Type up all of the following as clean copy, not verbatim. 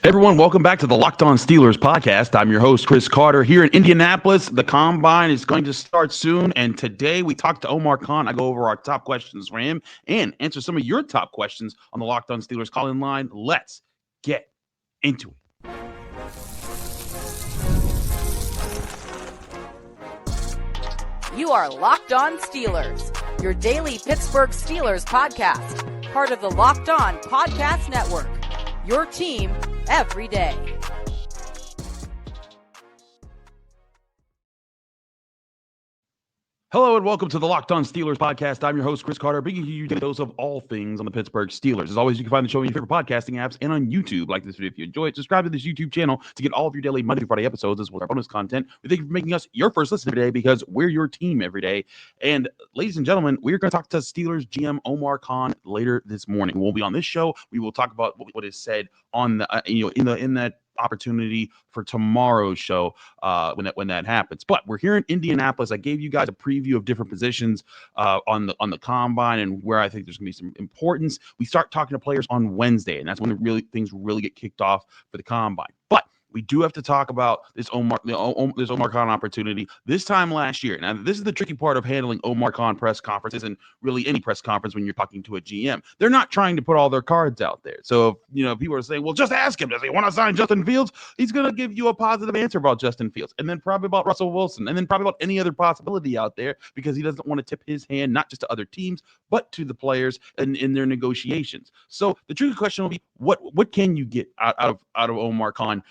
Hey everyone, welcome back to the Locked On Steelers podcast. I'm your host, Chris Carter, here in Indianapolis. The Combine is going to start soon, and today we talk to Omar Khan. I go over our top questions for him and answer some of your top questions on the Locked On Steelers call-in line. Let's get into it. You are Locked On Steelers, your daily Pittsburgh Steelers podcast, part of the Locked On Podcast Network, your team every day. Hello and welcome to the Locked On Steelers podcast. I'm your host, Chris Carter, bringing you a dose of all things on the Pittsburgh Steelers. As always, you can find the show on your favorite podcasting apps and on YouTube. Like this video if you enjoy it. Subscribe to this YouTube channel to get all of your daily Monday through Friday episodes as well as our bonus content. We thank you for making us your first listen every day because we're your team every day. And ladies and gentlemen, we're going to talk to Steelers GM Omar Khan later this morning. We'll be on this show. We will talk about what is said on the in that opportunity for tomorrow's show when that happens. But we're here in Indianapolis. I gave you guys a preview of different positions on the combine and where I think there's going to be some importance. We start talking to players on Wednesday, and that's when things really get kicked off for the combine. But we do have to talk about this Omar Khan opportunity. This time last year, now this is the tricky part of handling Omar Khan press conferences and really any press conference when you're talking to a GM. They're not trying to put all their cards out there. So if people are saying, well, just ask him, does he want to sign Justin Fields? He's going to give you a positive answer about Justin Fields, and then probably about Russell Wilson, and then probably about any other possibility out there because he doesn't want to tip his hand not just to other teams but to the players in their negotiations. So the tricky question will be, what can you get out of Omar Khan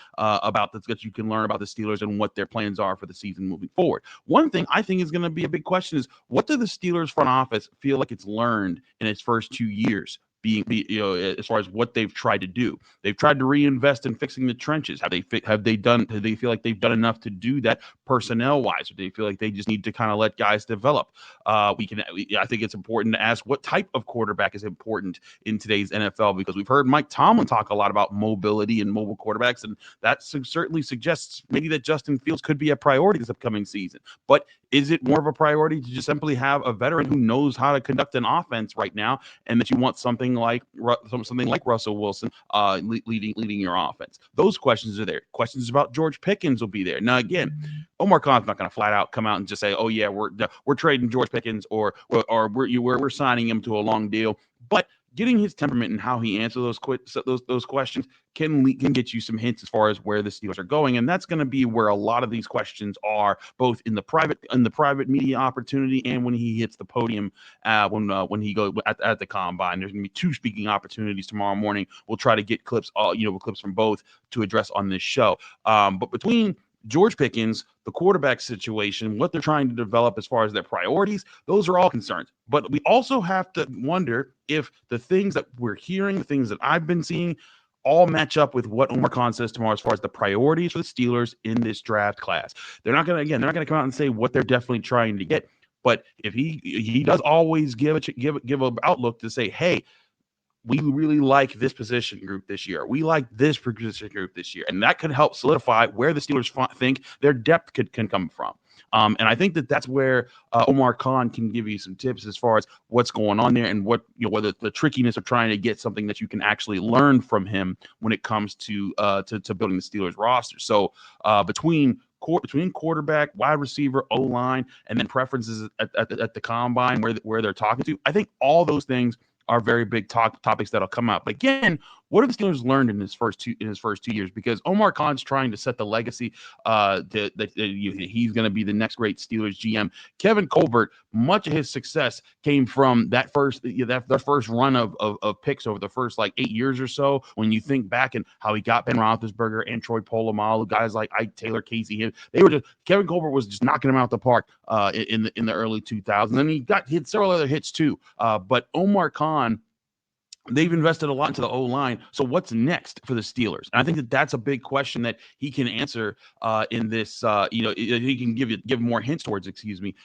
about that you can learn about the Steelers and what their plans are for the season moving forward. One thing I think is going to be a big question is, what do the Steelers front office feel like it's learned in its first 2 years? As far as what they've tried to do, they've tried to reinvest in fixing the trenches. Do they feel like they've done enough to do that personnel wise, or do they feel like they just need to kind of let guys develop? I think it's important to ask what type of quarterback is important in today's NFL, because we've heard Mike Tomlin talk a lot about mobility and mobile quarterbacks, and that certainly suggests maybe that Justin Fields could be a priority this upcoming season. But is it more of a priority to just simply have a veteran who knows how to conduct an offense right now, and that you want something like Russell Wilson leading your offense? Those questions are there. Questions about George Pickens will be there. Now, again, Omar Khan's not going to flat out come out and just say, "Oh yeah, we're trading George Pickens or we're signing him to a long deal." But getting his temperament and how he answers those questions can get you some hints as far as where the Steelers are going, and that's going to be where a lot of these questions are, both in the private media opportunity and when he hits the podium when he goes at the combine. There's going to be 2 speaking opportunities tomorrow morning. We'll try to get clips from both to address on this show. But between George Pickens, the quarterback situation, what they're trying to develop as far as their priorities, those are all concerns. But we also have to wonder if the things that we're hearing, the things that I've been seeing, all match up with what Omar Khan says tomorrow as far as the priorities for the Steelers in this draft class. They're not going to come out and say what they're definitely trying to get. But if he does always give an outlook to say, hey, we really like this position group this year. We like this position group this year. And that could help solidify where the Steelers think their depth can come from. And I think that's where Omar Khan can give you some tips as far as what's going on there and whether the trickiness of trying to get something that you can actually learn from him when it comes to building the Steelers roster. So between quarterback, wide receiver, O-line, and then preferences at the combine where they're talking to, I think all those things are very big topics that'll come out. But again, what have the Steelers learned in his first 2 years? Because Omar Khan's trying to set the legacy that he's going to be the next great Steelers GM. Kevin Colbert, much of his success came from that first run of picks over the first 8 years or so. When you think back and how he got Ben Roethlisberger and Troy Polamalu, guys like Ike Taylor, Casey, Kevin Colbert was just knocking him out the park in the early 2000s, and he hit several other hits too. But Omar Khan, they've invested a lot into the O-line. So what's next for the Steelers? And I think that's a big question that he can answer in this. He can give more hints towards,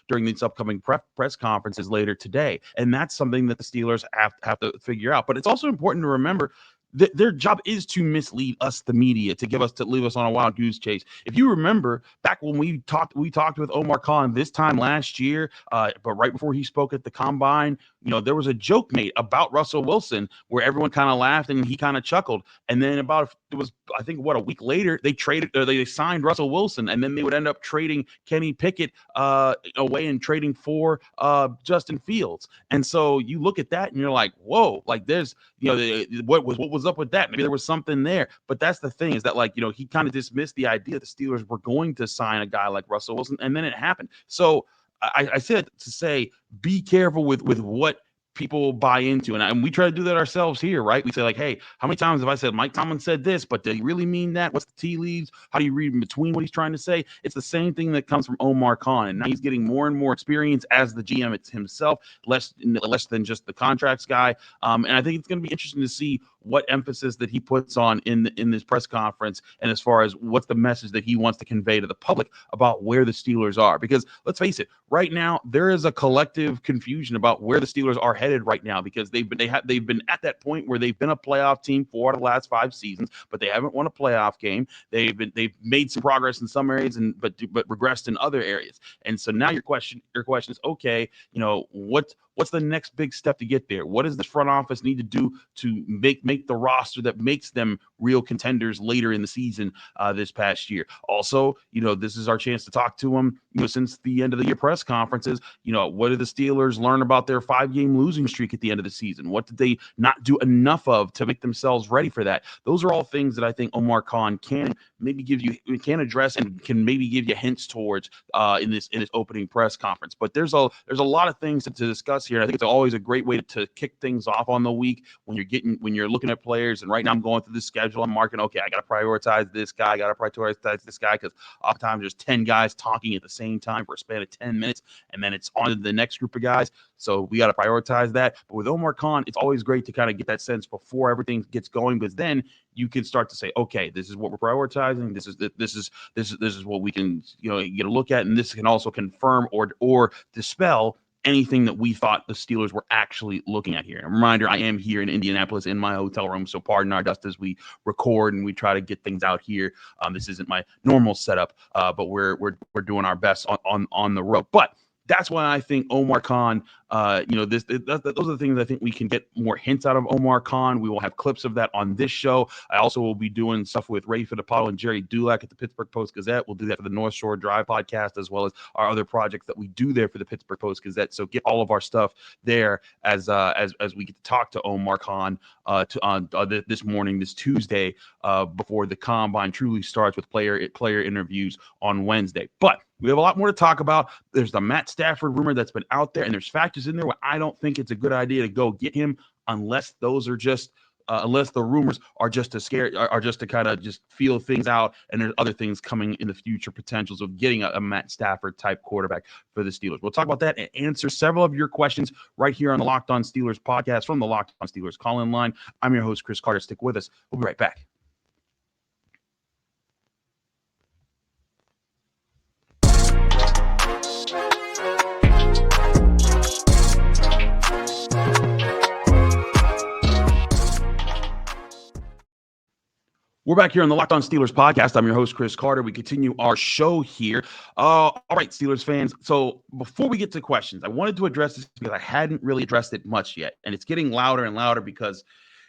during these upcoming press conferences later today. And that's something that the Steelers have to figure out. But it's also important to remember their job is to mislead us, the media, to leave us on a wild goose chase. If you remember back when we talked with Omar Khan this time last year, but right before he spoke at the combine, there was a joke made about Russell Wilson where everyone kind of laughed and he kind of chuckled. And then I think a week later, they signed Russell Wilson, and then they would end up trading Kenny Pickett away and trading for Justin Fields. And so you look at that and you're like, whoa, like there's, what was up with that? Maybe there was something there. But that's the thing, is that he kind of dismissed the idea the Steelers were going to sign a guy like Russell Wilson, and then it happened. So I said to say, be careful with what people buy into. And we try to do that ourselves here, right? We say hey, how many times have I said Mike Tomlin said this, but did he really mean that? What's the tea leaves? How do you read in between what he's trying to say? It's the same thing that comes from Omar Khan. And now he's getting more and more experience as the GM himself, less than just the contracts guy. And I think it's going to be interesting to see what emphasis that he puts on in this press conference, and as far as what's the message that he wants to convey to the public about where the Steelers are. Because let's face it, right now there is a collective confusion about where the Steelers are headed right now, because they've been at that point where they've been a playoff team 4 out of the last 5 seasons, but they haven't won a playoff game. They've made some progress in some areas but regressed in other areas. And so now your question is, okay, what's the next big step to get there? What does the front office need to do to make the roster that makes them real contenders later in the season this past year? Also, this is our chance to talk to them, since the end of the year press conferences. What did the Steelers learn about their 5-game losing streak at the end of the season? What did they not do enough of to make themselves ready for that? Those are all things that I think Omar Khan can address and can maybe give you hints towards in this opening press conference. But there's a lot of things to discuss here. And I think it's always a great way to kick things off on the week when you're looking at players. And right now I'm going through the schedule. I'm marking, okay, I got to prioritize this guy. I got to prioritize this guy, because oftentimes there's 10 guys talking at the same time for a span of 10 minutes, and then it's on to the next group of guys. So we got to prioritize that. But with Omar Khan, it's always great to kind of get that sense before everything gets going, because then you can start to say, okay, this is what we're prioritizing. This is what we can get a look at, and this can also confirm or dispel anything that we thought the Steelers were actually looking at here. And a reminder, I am here in Indianapolis in my hotel room, so pardon our dust as we record and we try to get things out here. This isn't my normal setup, but we're doing our best on the road. But that's why I think Omar Khan, those are the things I think we can get more hints out of Omar Khan. We will have clips of that on this show. I also will be doing stuff with Ray Fittipaldo and Jerry Dulac at the Pittsburgh Post-Gazette. We'll do that for the North Shore Drive podcast, as well as our other projects that we do there for the Pittsburgh Post-Gazette. So get all of our stuff there as we get to talk to Omar Khan this morning, this Tuesday, before the combine truly starts with player interviews on Wednesday. But we have a lot more to talk about. There's the Matt Stafford rumor that's been out there, and there's factors in there where I don't think it's a good idea to go get him unless those are just unless the rumors are just to scare, are just to kind of just feel things out, and there's other things coming in the future, potentials of getting a Matt Stafford type quarterback for the Steelers. We'll talk about that and answer several of your questions right here on the Locked On Steelers podcast from the Locked On Steelers call-in line. I'm your host, Chris Carter. Stick with us. We'll be right back. We're back here on the Locked On Steelers podcast. I'm your host, Chris Carter. We continue our show here. All right, Steelers fans. So before we get to questions, I wanted to address this because I hadn't really addressed it much yet. And it's getting louder and louder because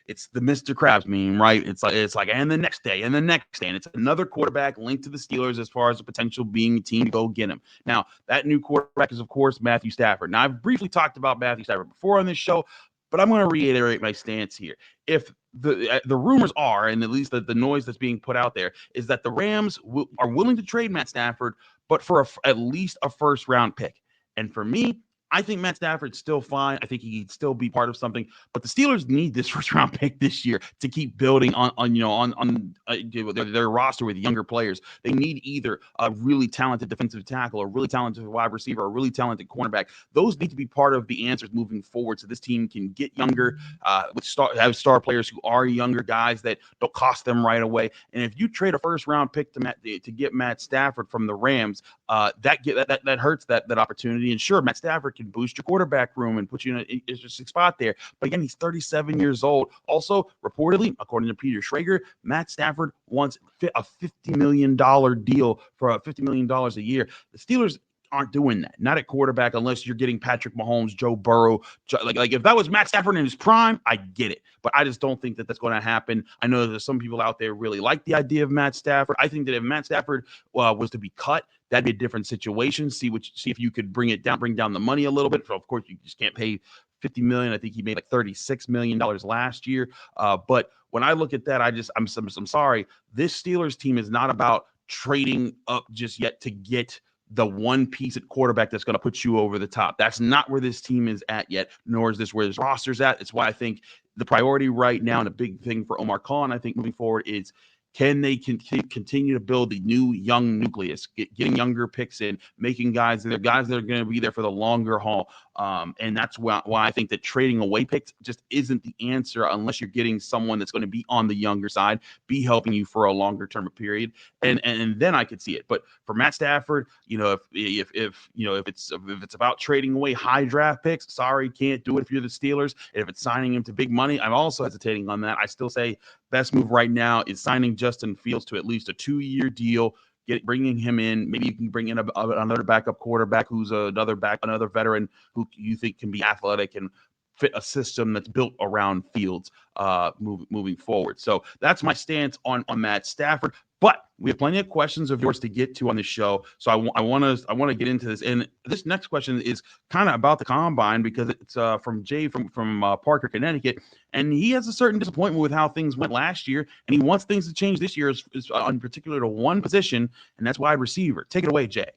it's the Mr. Krabs meme, right? It's like, and the next day, and the next day. And it's another quarterback linked to the Steelers as far as the potential being a team to go get him. Now, that new quarterback is, of course, Matthew Stafford. Now, I've briefly talked about Matthew Stafford before on this show, but I'm going to reiterate my stance here. If the rumors are, and at least the noise that's being put out there, is that the Rams are willing to trade Matt Stafford, but for at least a first-round pick. And for me, I think Matt Stafford's still fine. I think he'd still be part of something, but the Steelers need this first-round pick this year to keep building on their roster with younger players. They need either a really talented defensive tackle, a really talented wide receiver, a really talented cornerback. Those need to be part of the answers moving forward, so this team can get younger, have star players who are younger guys that don't cost them right away. And if you trade a first-round pick to get Matt Stafford from the Rams, that hurts that opportunity. And sure, Matt Stafford can boost your quarterback room and put you in a interesting spot there. But again, he's 37 years old. Also, reportedly, according to Peter Schrager, Matt Stafford wants a $50 million deal for $50 million a year. The Steelers aren't doing that. Not at quarterback unless you're getting Patrick Mahomes, Joe Burrow. Like if that was Matt Stafford in his prime, I get it. But I just don't think that that's going to happen. I know there's some people out there really like the idea of Matt Stafford. I think that if Matt Stafford was to be cut, that'd be a different situation. See if you could bring down the money a little bit. So of course, you just can't pay $50 million. I think he made like $36 million last year. But when I look at that, I'm sorry. This Steelers team is not about trading up just yet to get the one piece at quarterback that's going to put you over the top. That's not where this team is at yet, nor is this where this roster's at. It's why I think the priority right now and a big thing for Omar Khan, I think moving forward, is can they continue to build the new young nucleus, getting younger picks in, making guys that are going to be there for the longer haul. And that's why I think that trading away picks just isn't the answer unless you're getting someone that's going to be on the younger side, be helping you for a longer term period. And then I could see it. But for Matt Stafford, if it's about trading away high draft picks, sorry, can't do it if you're the Steelers. And if it's signing him to big money, I'm also hesitating on that. I still say best move right now is signing Justin Fields to at least a 2-year deal. Bringing him in. Maybe you can bring in another backup quarterback who's another veteran who you think can be athletic and fit a system that's built around Fields moving forward. So that's my stance on Matt Stafford. But we have plenty of questions of yours to get to on the show. So I want to get into this. And this next question is kind of about the combine because it's from Jay from Parker, Connecticut. And he has a certain disappointment with how things went last year. And he wants things to change this year, is in particular to one position, and that's wide receiver. Take it away, Jay.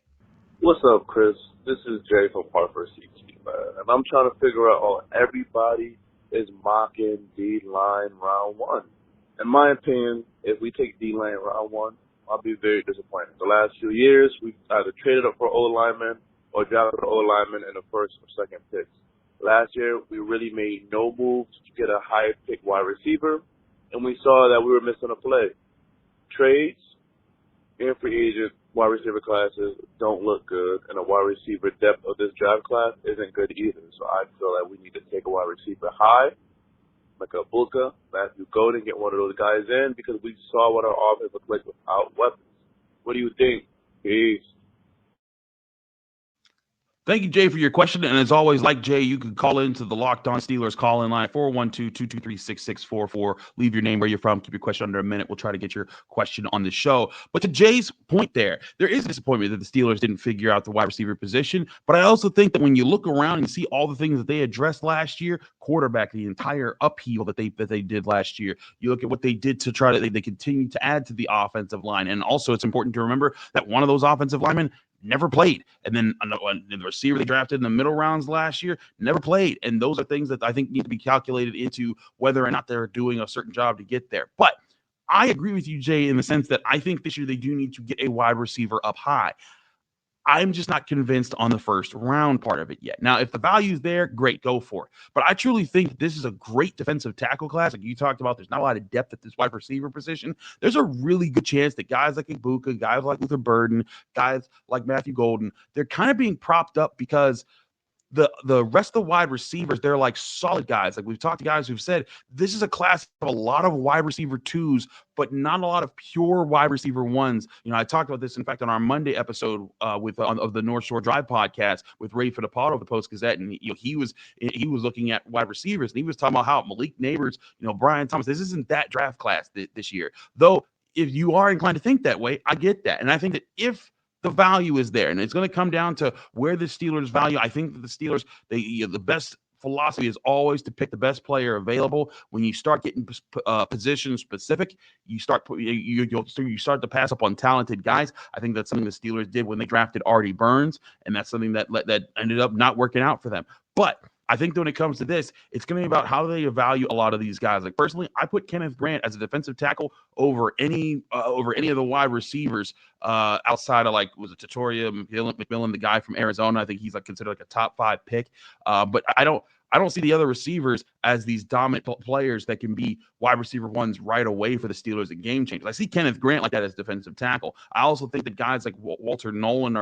What's up, Chris? This is Jay from Parker, CT, man. And I'm trying to figure out, everybody is mocking D-line round one. In my opinion, if we take D-line round one, I'll be very disappointed. The last few years, we've either traded up for O-linemen or drafted O-linemen in the first or second picks. Last year, we really made no moves to get a high pick wide receiver, and we saw that we were missing a play. Trades and free agent wide receiver classes don't look good, and the wide receiver depth of this draft class isn't good either. So I feel that we need to take a wide receiver high, like a Booker, Matthew Golden, get one of those guys in, because we saw what our offense looked like without weapons. What do you think? Peace. Thank you, Jay, for your question. And as always, like Jay, you can call into the Locked On Steelers call-in line, 412-223-6644. Leave your name, where you're from. Keep your question under a minute. We'll try to get your question on the show. But to Jay's point there is a disappointment that the Steelers didn't figure out the wide receiver position. But I also think that when you look around and see all the things that they addressed last year, quarterback, the entire upheaval that they did last year, you look at what they did to try to they continue to add to the offensive line. And also it's important to remember that one of those offensive linemen never played. And then the receiver they drafted in the middle rounds last year never played. And those are things that I think need to be calculated into whether or not they're doing a certain job to get there. But I agree with you, Jay, in the sense that I think this year they do need to get a wide receiver up high. I'm just not convinced on the first round part of it yet. Now, if the value's there, great, go for it. But I truly think this is a great defensive tackle class. Like you talked about, there's not a lot of depth at this wide receiver position. There's a really good chance that guys like Ibuka, guys like Luther Burden, guys like Matthew Golden, they're kind of being propped up because the rest of the wide receivers, they're like solid guys. Like we've talked to guys who've said this is a class of a lot of wide receiver twos, but not a lot of pure wide receiver ones. I talked about this, in fact, on our Monday episode of the North Shore Drive podcast with Ray Fittipaldo of the Post-Gazette, and he was looking at wide receivers, and he was talking about how Malik Neighbors, Brian Thomas, this isn't that draft class this year. Though, if you are inclined to think that way, I get that, and I think that if the value is there, and it's going to come down to where the Steelers value. I think that the Steelers, the best philosophy is always to pick the best player available. When you start getting position specific, you start to pass up on talented guys. I think that's something the Steelers did when they drafted Artie Burns, and that's something that ended up not working out for them. But I think that when it comes to this, it's going to be about how they value a lot of these guys. Like personally, I put Kenneth Grant as a defensive tackle over any of the wide receivers outside of was it Tatoria McMillan, the guy from Arizona. I think he's considered a top 5 pick. But I don't see the other receivers as these dominant players that can be wide receiver ones right away for the Steelers and game changers. I see Kenneth Grant like that as defensive tackle. I also think that guys like Walter Nolan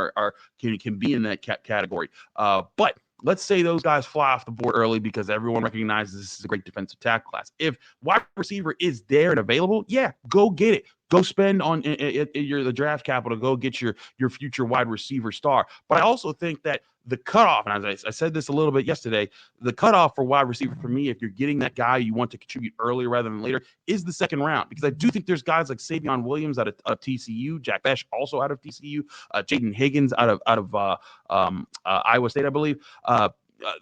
can be in that category. But let's say those guys fly off the board early because everyone recognizes this is a great defensive tackle class. If wide receiver is there and available, yeah, go get it. go spend on the draft capital, go get your future wide receiver star. But I also think that the cutoff, and as I said this a little bit yesterday, the cutoff for wide receiver for me, if you're getting that guy you want to contribute earlier rather than later, is the second round. Because I do think there's guys like Savion Williams out of TCU, Jack Besh also out of TCU, Jaden Higgins out of Iowa State, I believe.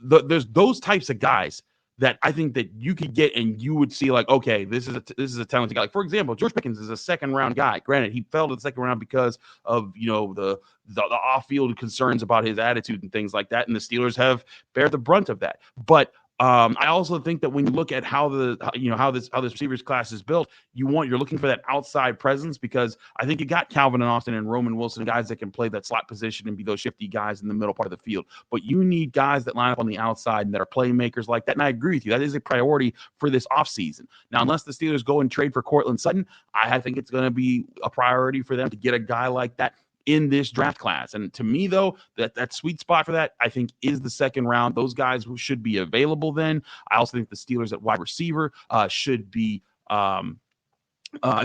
There's those types of guys that I think that you could get and you would see like, okay, this is a talented guy. Like, for example, George Pickens is a second round guy. Granted, he fell to the second round because of, the off-field concerns about his attitude and things like that. And the Steelers have bear the brunt of that. But I also think that when you look at how this receivers class is built, you're looking for that outside presence, because I think you got Calvin and Austin and Roman Wilson, guys that can play that slot position and be those shifty guys in the middle part of the field. But you need guys that line up on the outside and that are playmakers like that. And I agree with you. That is a priority for this offseason. Now, unless the Steelers go and trade for Cortland Sutton, I think it's going to be a priority for them to get a guy like that in this draft class. And to me, though, that sweet spot for that, I think, is the second round. Those guys who should be available then. I also think the Steelers at wide receiver should be I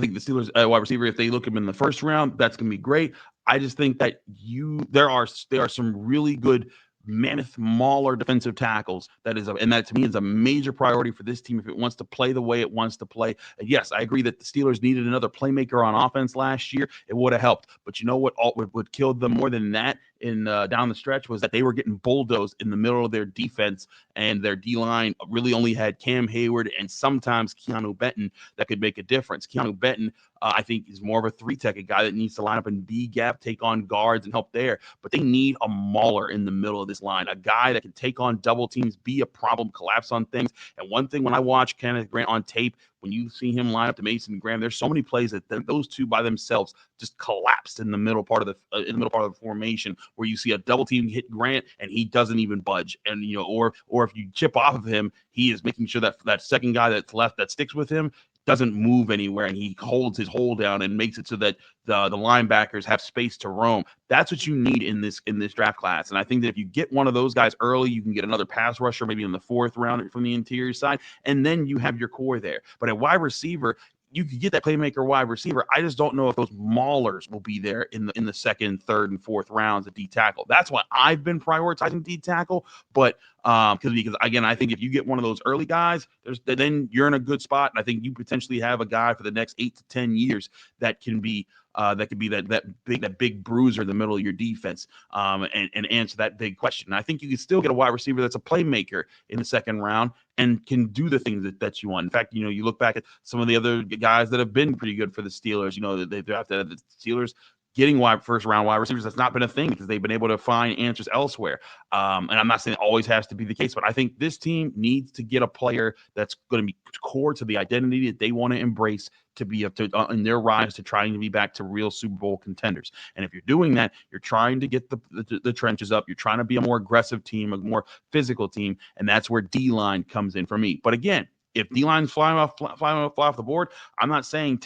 think the Steelers at wide receiver, if they look him in the first round, that's going to be great. I just think that there are some really good mammoth mauler defensive tackles. And that to me is a major priority for this team if it wants to play the way it wants to play. And yes, I agree that the Steelers needed another playmaker on offense last year. It would have helped. But you know what killed them more than that in down the stretch was that they were getting bulldozed in the middle of their defense, and their D-line really only had Cam Hayward and sometimes Keanu Benton that could make a difference. Keanu Benton, I think, is more of a three-tech, a guy that needs to line up in B-gap, take on guards, and help there. But they need a mauler in the middle of this line, a guy that can take on double teams, be a problem, collapse on things. And one thing, when I watch Kenneth Grant on tape, when you see him line up to Mason Graham, there's so many plays that those two by themselves just collapsed in the middle part of the formation, where you see a double team hit Grant and he doesn't even budge. And or if you chip off of him, he is making sure that second guy that's left that sticks with him doesn't move anywhere, and he holds his hole down and makes it so that the linebackers have space to roam. That's what you need in this draft class. And I think that if you get one of those guys early, you can get another pass rusher maybe in the fourth round from the interior side, and then you have your core there. But at wide receiver, you could get that playmaker wide receiver. I just don't know if those maulers will be there in the second, third, and fourth rounds of D tackle. That's why I've been prioritizing D tackle. But because again, I think if you get one of those early guys, then you're in a good spot. And I think you potentially have a guy for the next 8 to 10 years that can be that big bruiser in the middle of your defense, and answer that big question. And I think you can still get a wide receiver that's a playmaker in the second round and can do the things that you want. In fact, you look back at some of the other guys that have been pretty good for the Steelers. That they drafted the Steelers getting first round wide receivers. That's not been a thing because they've been able to find answers elsewhere. And I'm not saying it always has to be the case, but I think this team needs to get a player that's going to be core to the identity that they want to embrace to be in their rise to trying to be back to real Super Bowl contenders. And if you're doing that, you're trying to get the trenches up. You're trying to be a more aggressive team, a more physical team. And that's where D-line comes in for me. But again, if D-line's flying off the board, I'm not saying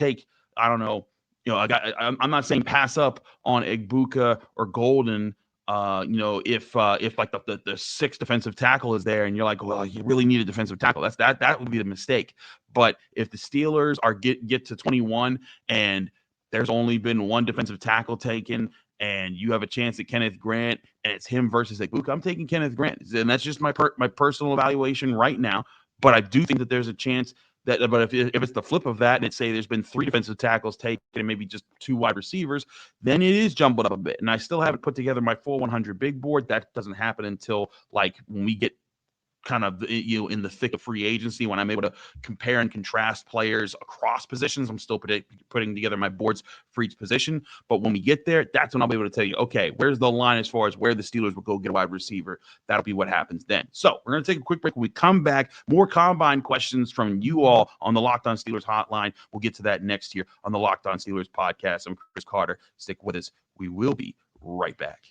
I'm not saying pass up on Egbuka or Golden. If like the sixth defensive tackle is there and you're like, well, you really need a defensive tackle. That would be the mistake. But if the Steelers get to 21 and there's only been one defensive tackle taken, and you have a chance at Kenneth Grant, and it's him versus Egbuka, I'm taking Kenneth Grant, and that's just my personal evaluation right now. But I do think that there's a chance but if it's the flip of that, and it's say there's been 3 defensive tackles taken and maybe just 2 wide receivers, then it is jumbled up a bit. And I still haven't put together my full 100 big board. That doesn't happen until like when we get kind of in the thick of free agency, when I'm able to compare and contrast players across positions. I'm still putting together my boards for each position. But when we get there, that's when I'll be able to tell you, okay, where's the line as far as where the Steelers will go get a wide receiver. That'll be what happens then. So we're going to take a quick break. When we come back, more combine questions from you all on the Locked On Steelers hotline. We'll get to that next year on the Locked On Steelers podcast. I'm Chris Carter. Stick with us. We will be right back.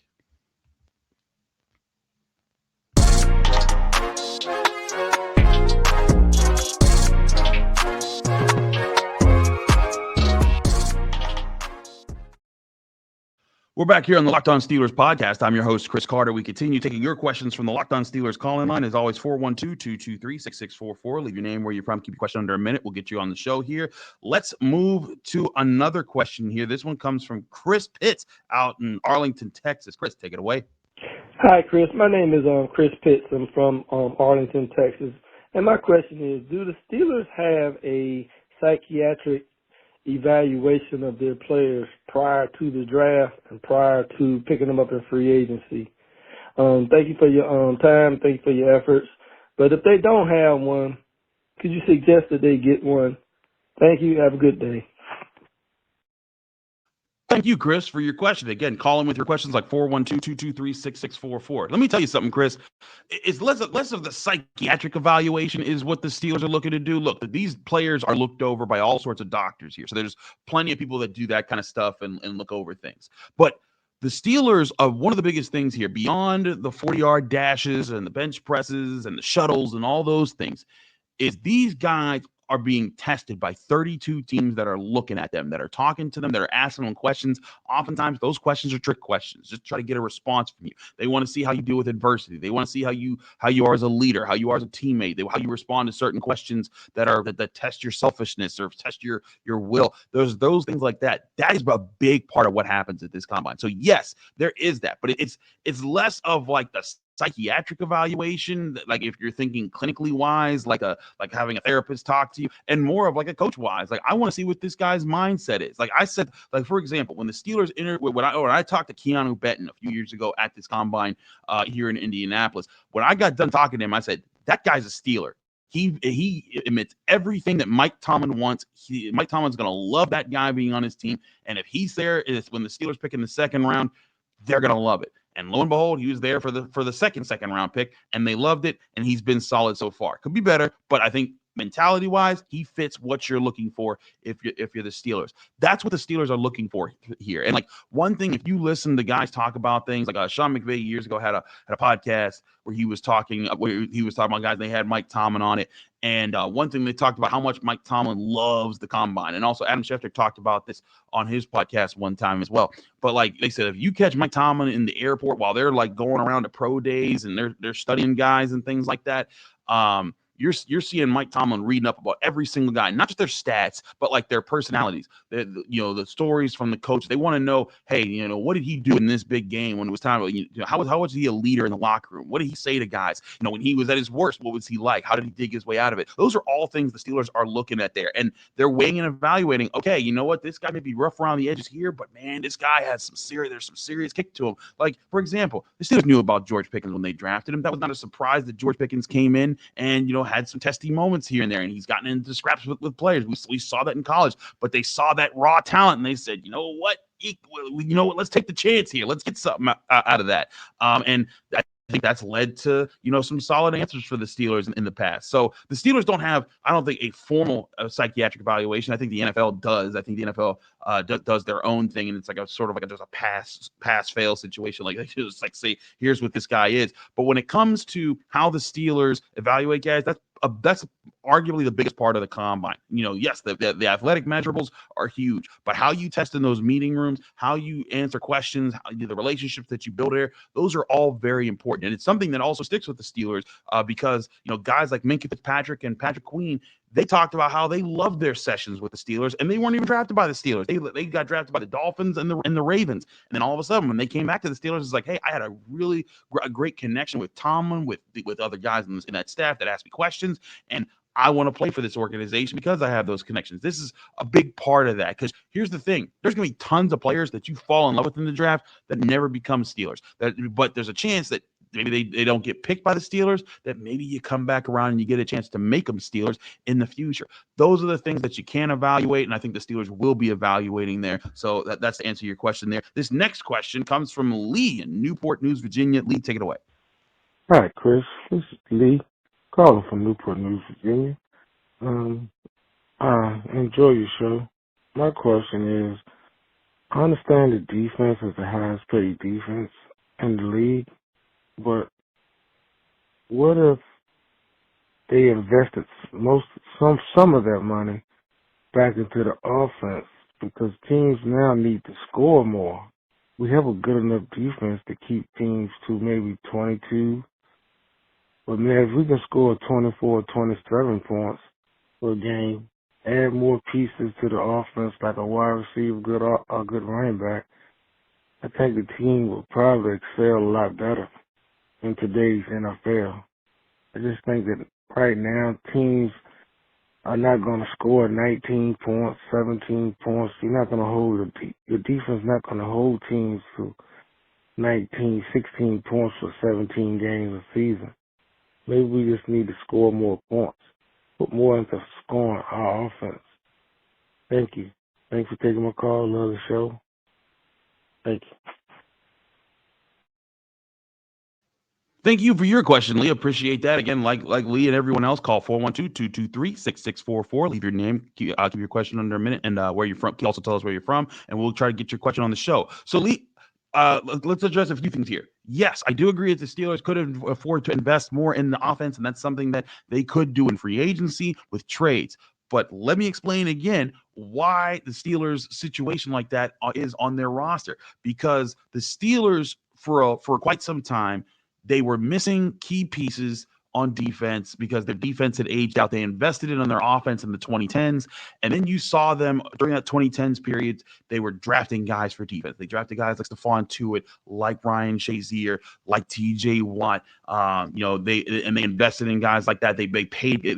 We're back here on the Locked On Steelers podcast. I'm your host, Chris Carter. We continue taking your questions from the Locked On Steelers call-in line. As always, 412-223-6644. Leave your name, where you're from. Keep your question under a minute. We'll get you on the show here. Let's move to another question here. This one comes from Chris Pitts out in Arlington, Texas. Chris, take it away. Hi, Chris. My name is Chris Pitts. I'm from Arlington, Texas. And my question is, do the Steelers have a psychiatric evaluation of their players prior to the draft and prior to picking them up in free agency? Thank you for your time. Thank you for your efforts. But if they don't have one, could you suggest that they get one? Thank you. Have a good day. Thank you, Chris, for your question. Again, call in with your questions like 412-223-6644. Let me tell you something, Chris. It's less of the psychiatric evaluation is what the Steelers are looking to do. Look, these players are looked over by all sorts of doctors here. So there's plenty of people that do that kind of stuff and look over things. But the Steelers are one of the biggest things here, beyond the 40-yard dashes and the bench presses and the shuttles and all those things, is these guys are being tested by 32 teams that are looking at them, that are talking to them, that are asking them questions. Oftentimes, those questions are trick questions. Just try to get a response from you. They want to see how you deal with adversity. They want to see how you are as a leader, how you are as a teammate, how you respond to certain questions that test your selfishness or test your will. There's those things like that. That is a big part of what happens at this combine. So yes, there is that, but it's less of like the psychiatric evaluation, like if you're thinking clinically wise, like having a therapist talk to you, and more of like a coach wise. Like, I want to see what this guy's mindset is. Like I said, like for example, when the Steelers when I talked to Keanu Benton a few years ago at this combine here in Indianapolis, when I got done talking to him, I said, that guy's a Steeler. He emits everything that Mike Tomlin wants. Mike Tomlin's going to love that guy being on his team, and if he's there, it's when the Steelers pick in the second round, they're going to love it. And lo and behold, he was there for the second round pick, and they loved it, and he's been solid so far. Could be better, but I think mentality-wise, he fits what you're looking for if you're the Steelers. That's what the Steelers are looking for here. And like one thing, if you listen to guys talk about things, like Sean McVay years ago had a podcast where he was talking about guys, they had Mike Tomlin on it. And one thing they talked about how much Mike Tomlin loves the combine. And also Adam Schefter talked about this on his podcast one time as well. But like they said, if you catch Mike Tomlin in the airport while they're like going around to pro days and they're studying guys and things like that, you're seeing Mike Tomlin reading up about every single guy, not just their stats, but like their personalities, the stories from the coach. They want to know, hey, what did he do in this big game when it was time? How was he a leader in the locker room? What did he say to guys? When he was at his worst, what was he like? How did he dig his way out of it? Those are all things the Steelers are looking at there, and they're weighing and evaluating. Okay, you know what? This guy may be rough around the edges here, but man, this guy has there's some serious kick to him. Like, for example, the Steelers knew about George Pickens when they drafted him. That was not a surprise that George Pickens came in and had some testy moments here and there, and he's gotten into scraps with players. We saw that in college, but they saw that raw talent and they said, you know what, let's take the chance here. Let's get something out of that. And I think that's led to some solid answers for the Steelers in the past. So the Steelers don't have, I don't think, a formal psychiatric evaluation. I think the NFL does. I think the NFL does their own thing, and it's like a sort of like just a pass fail situation. Like they just like say, here's what this guy is. But when it comes to how the Steelers evaluate guys, that's arguably the biggest part of the combine. Yes, the athletic measurables are huge, but how you test in those meeting rooms, how you answer questions, the relationships that you build there, those are all very important. And it's something that also sticks with the Steelers because, guys like Minkah Fitzpatrick and Patrick Queen, they talked about how they loved their sessions with the Steelers, and they weren't even drafted by the Steelers. They got drafted by the Dolphins and the Ravens. And then all of a sudden, when they came back to the Steelers, it's like, hey, I had a really great connection with Tomlin, with other guys in that staff that asked me questions, and I want to play for this organization because I have those connections. This is a big part of that, because here's the thing. There's going to be tons of players that you fall in love with in the draft that never become Steelers. But there's a chance that maybe they don't get picked by the Steelers, that maybe you come back around and you get a chance to make them Steelers in the future. Those are the things that you can evaluate, and I think the Steelers will be evaluating there. So that's to answer your question there. This next question comes from Lee in Newport News, Virginia. Lee, take it away. Hi, Chris. This is Lee, calling from Newport News, Virginia. I enjoy your show. My question is, I understand the defense is the highest paid defense in the league, but what if they invested some of that money back into the offense, because teams now need to score more? we have a good enough defense to keep teams to maybe 22. But, man, if we can score 24, 27 points per game, add more pieces to the offense like a wide receiver, a good running back, I think the team will probably excel a lot better in today's NFL. I just think that right now teams are not going to score 19 points, 17 points. You're not going to hold your defense not going to hold teams to 19, 16 points for 17 games a season. Maybe we just need to score more points, put more into scoring our offense. Thank you. Thanks for taking my call. Love the show. Thank you. Thank you for your question, Lee. Appreciate that. Again, like Lee and everyone else, call 412-223-6644. Leave your name, keep your question under a minute, and where you're from. Also tell us where you're from, and we'll try to get your question on the show. So, Lee, let's address a few things here. Yes, I do agree that the Steelers could afford to invest more in the offense, and that's something that they could do in free agency with trades. But let me explain again why the Steelers' situation like that is on their roster. Because the Steelers, for quite some time, they were missing key pieces on defense because their defense had aged out. They invested in on their offense in the 2010s. And then you saw them during that 2010s period, they were drafting guys for defense. They drafted guys like Stephon Tuitt, like Ryan Shazier, like TJ Watt. They invested in guys like that. They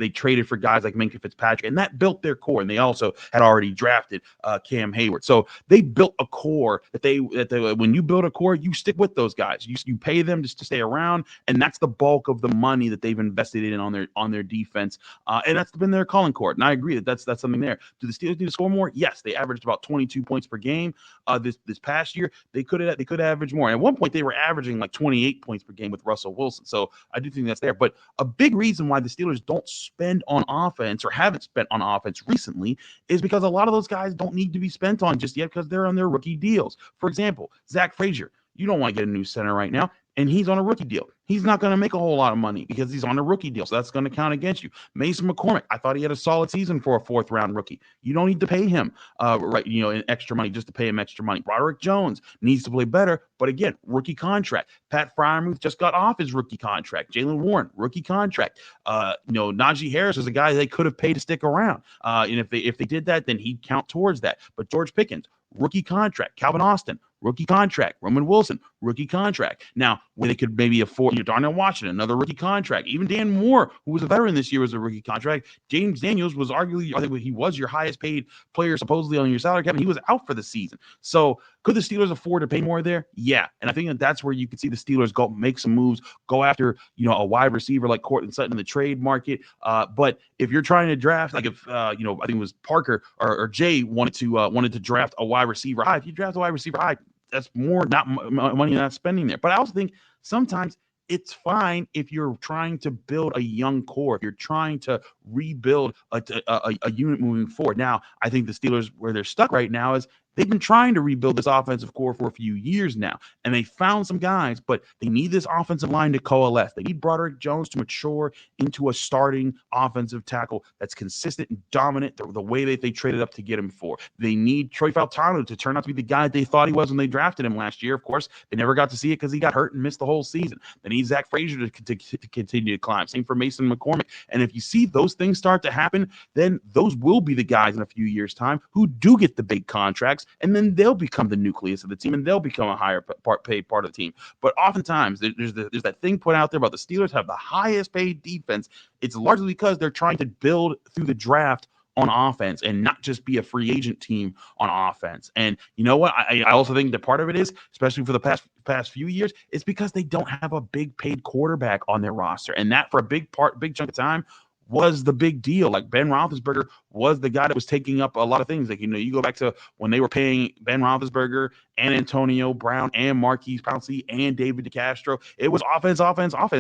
traded for guys like Minkah Fitzpatrick, and that built their core. And they also had already drafted Cam Hayward. So they built a core that when you build a core, you stick with those guys. You pay them just to stay around, and that's the bulk of the money that they've invested in on their defense, and that's been their calling card. And I agree that's something there. Do the Steelers need to score more? Yes, they averaged about 22 points per game this past year. They could average more. And at one point, they were averaging like 28 points per game with Russell Wilson. So I do think that's there. But a big reason why the Steelers don't spend on offense or haven't spent on offense recently is because a lot of those guys don't need to be spent on just yet because they're on their rookie deals. For example, Zach Frazier. You don't want to get a new center right now, and he's on a rookie deal. He's not going to make a whole lot of money because he's on a rookie deal, so that's going to count against you. Mason McCormick, I thought he had a solid season for a fourth-round rookie. You don't need to pay him, in extra money just to pay him extra money. Broderick Jones needs to play better, but again, rookie contract. Pat Freiermuth just got off his rookie contract. Jaylen Warren, rookie contract. Najee Harris is a guy they could have paid to stick around, and if they did that, then he'd count towards that. But George Pickens, rookie contract. Calvin Austin, rookie contract. Roman Wilson, rookie contract. Now, when they could maybe afford Darnell Washington, another rookie contract. Even Dan Moore, who was a veteran this year, was a rookie contract. James Daniels was arguably, I think he was your highest paid player supposedly on your salary cap, and he was out for the season. So could the Steelers afford to pay more there? Yeah. And I think that's where you can see the Steelers go make some moves, go after, a wide receiver like Courtland Sutton in the trade market. But if you're trying to draft, like if, I think it was Parker or Jay wanted to draft a wide receiver high. If you draft a wide receiver high, that's more not money not spending there. But I also think sometimes it's fine if you're trying to build a young core, if you're trying to rebuild a unit moving forward. Now, I think the Steelers, where they're stuck right now, is they've been trying to rebuild this offensive core for a few years now, and they found some guys, but they need this offensive line to coalesce. They need Broderick Jones to mature into a starting offensive tackle that's consistent and dominant the way that they traded up to get him for. They need Troy Faltano to turn out to be the guy that they thought he was when they drafted him last year. Of course, they never got to see it because he got hurt and missed the whole season. They need Zach Frazier to continue to climb. Same for Mason McCormick. And if you see those things start to happen, then those will be the guys in a few years' time who do get the big contracts, and then they'll become the nucleus of the team, and they'll become a higher paid part of the team. But oftentimes, there's that thing put out there about the Steelers have the highest paid defense. It's largely because they're trying to build through the draft on offense and not just be a free agent team on offense. And you know what? I also think that part of it is, especially for the past few years, it's because they don't have a big paid quarterback on their roster. And that for a big chunk of time was the big deal. Like Ben Roethlisberger was the guy that was taking up a lot of things. Like, you go back to when they were paying Ben Roethlisberger and Antonio Brown and Marquise Pouncey and David DeCastro. It was offense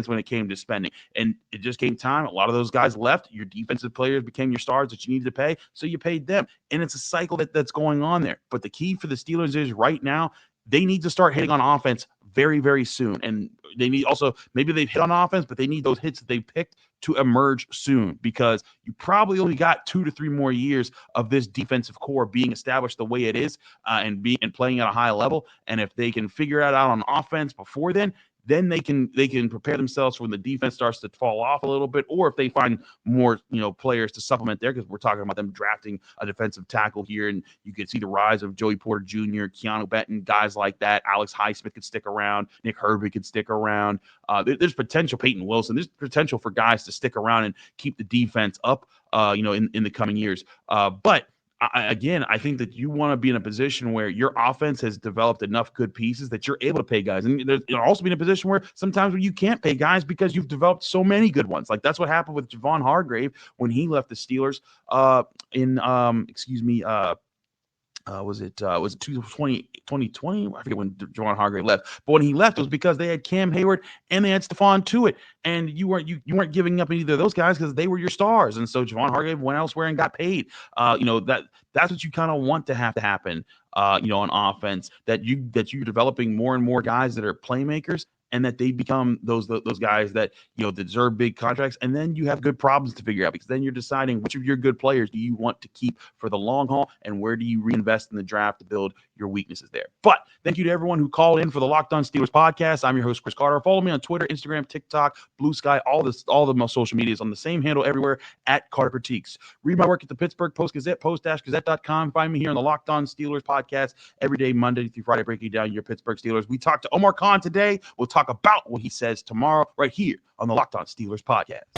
when it came to spending. And it just came time. A lot of those guys left. Your defensive players became your stars that you needed to pay, so you paid them. And it's a cycle that's going on there. But the key for the Steelers is right now, they need to start hitting on offense very, very soon. And they need also, maybe they've hit on offense, but they need those hits that they picked to emerge soon, because you probably only got 2 to 3 more years of this defensive core being established the way it is, and playing at a high level. And if they can figure it out on offense before then they can prepare themselves for when the defense starts to fall off a little bit, or if they find more players to supplement there, because we're talking about them drafting a defensive tackle here, and you could see the rise of Joey Porter Jr., Keanu Benton, guys like that. Alex Highsmith could stick around. Nick Herbig could stick around. There's potential. Peyton Wilson. There's potential for guys to stick around and keep the defense up, in the coming years. But I think that you want to be in a position where your offense has developed enough good pieces that you're able to pay guys. And you'll also be in a position where sometimes you can't pay guys because you've developed so many good ones. Like that's what happened with Javon Hargrave when he left the Steelers was it 2020? I forget when Javon Hargrave left. But when he left, it was because they had Cam Hayward and they had Stephon Tuitt, and you weren't giving up either of those guys because they were your stars. And so Javon Hargrave went elsewhere and got paid. That's what you kind of want to happen. On offense, that you're developing more and more guys that are playmakers, and that they become those guys that deserve big contracts. And then you have good problems to figure out, because then you're deciding which of your good players do you want to keep for the long haul, and where do you reinvest in the draft to build your weaknesses there. But thank you to everyone who called in for the Locked On Steelers podcast. I'm your host, Chris Carter. Follow me on Twitter, Instagram, TikTok, Blue Sky, all the social medias on the same handle everywhere at Carter Critiques. Read my work at the Pittsburgh Post-Gazette, post-gazette.com. Find me here on the Locked On Steelers podcast every day, Monday through Friday, breaking down your Pittsburgh Steelers. We talked to Omar Khan today. We'll talk about what he says tomorrow right here on the Locked On Steelers podcast.